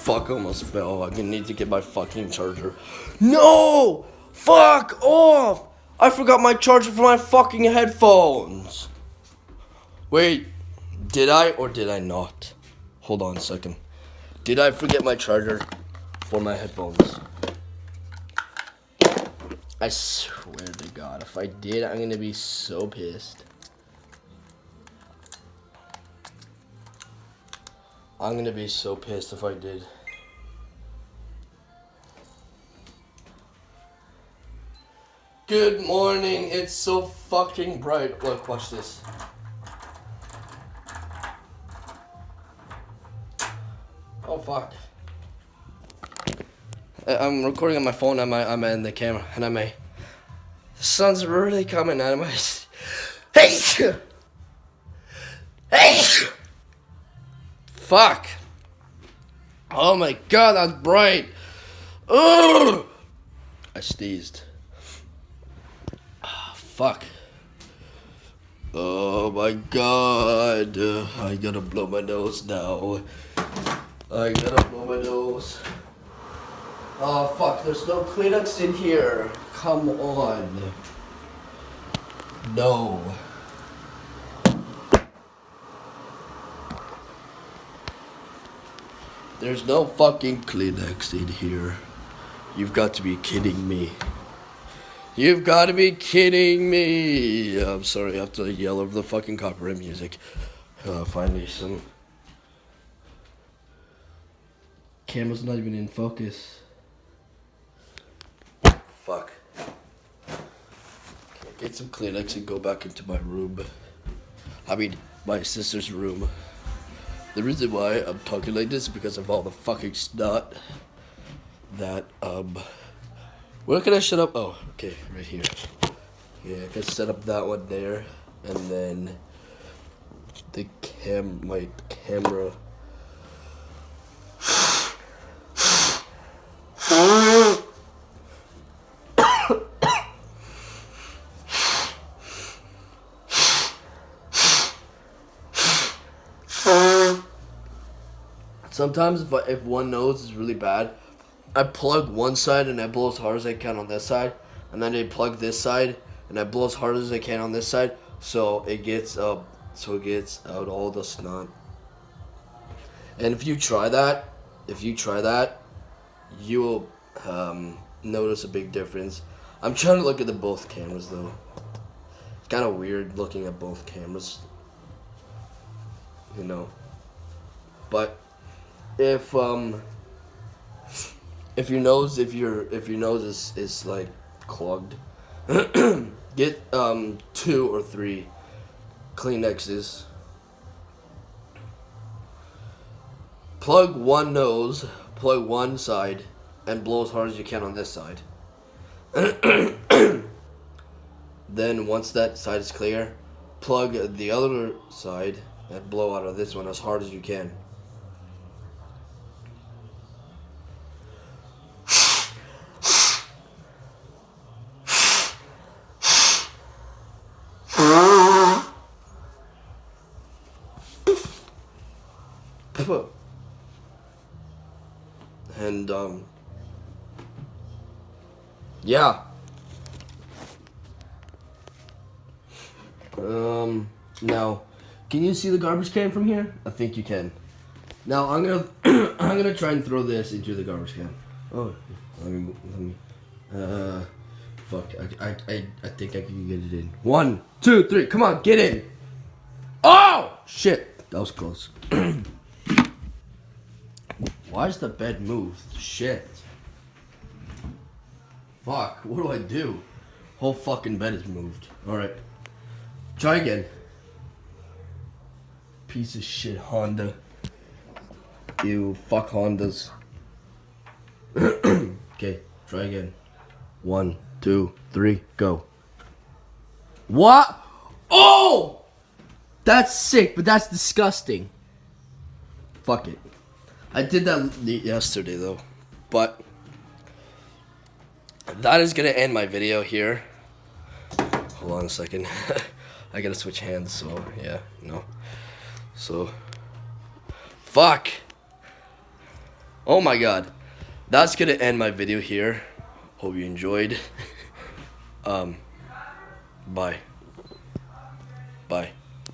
fuck, I almost fell. I need to get my fucking charger. No! Fuck off! I forgot my charger for my fucking headphones. Wait, did I or did I not? Hold on a second. Did I forget my charger for my headphones? I swear to God, if I did, I'm gonna be so pissed. I'm gonna be so pissed if I did. Good morning, it's so fucking bright. Look, watch this. Oh fuck. I'm recording on my phone, I'm in the camera, and the sun's really coming out of my... Hey! Hey! Fuck. Oh my God, that's bright. Ugh! I sneezed. Fuck. Oh my God. I gotta blow my nose now. I gotta blow my nose. Oh fuck, there's no Kleenex in here. Come on. No. There's no fucking Kleenex in here. You've got to be kidding me. You've got to be kidding me. I'm sorry, I have to yell over the fucking copyright music. Finally some... Camera's not even in focus. Fuck. Get some Kleenex and go back into my room. I mean, my sister's room. The reason why I'm talking like this is because of all the fucking snot that, where can I set up? Oh, okay, right here. Yeah, I can set up that one there, and then my camera. Sometimes if one nose is really bad, I plug one side and I blow as hard as I can on this side, and then I plug this side and I blow as hard as I can on this side, so it gets out all the snot. And if you try that, you will notice a big difference. I'm trying to look at both cameras though. It's kind of weird looking at both cameras, you know. But if your nose is like clogged, get 2 or 3 Kleenexes. Plug one nose, plug one side, and blow as hard as you can on this side. Then once that side is clear, plug the other side and blow out of this one as hard as you can. And yeah. Now, can you see the garbage can from here? I think you can. Now I'm gonna I'm gonna try and throw this into the garbage can. Oh, let me fuck. I think I can get it in. 1, 2, 3. Come on, get in. Oh shit, that was close. Why is the bed moved? Shit. Fuck, what do I do? Whole fucking bed is moved. Alright. Try again. Piece of shit Honda. Ew, fuck Hondas. Okay, try again. 1, 2, 3, go. What? Oh! That's sick, but that's disgusting. Fuck it. I did that yesterday though, but that is gonna end my video here. Hold on a second. I gotta switch hands, so yeah, no. So, fuck. Oh my god. That's gonna end my video here. Hope you enjoyed. Bye. Bye.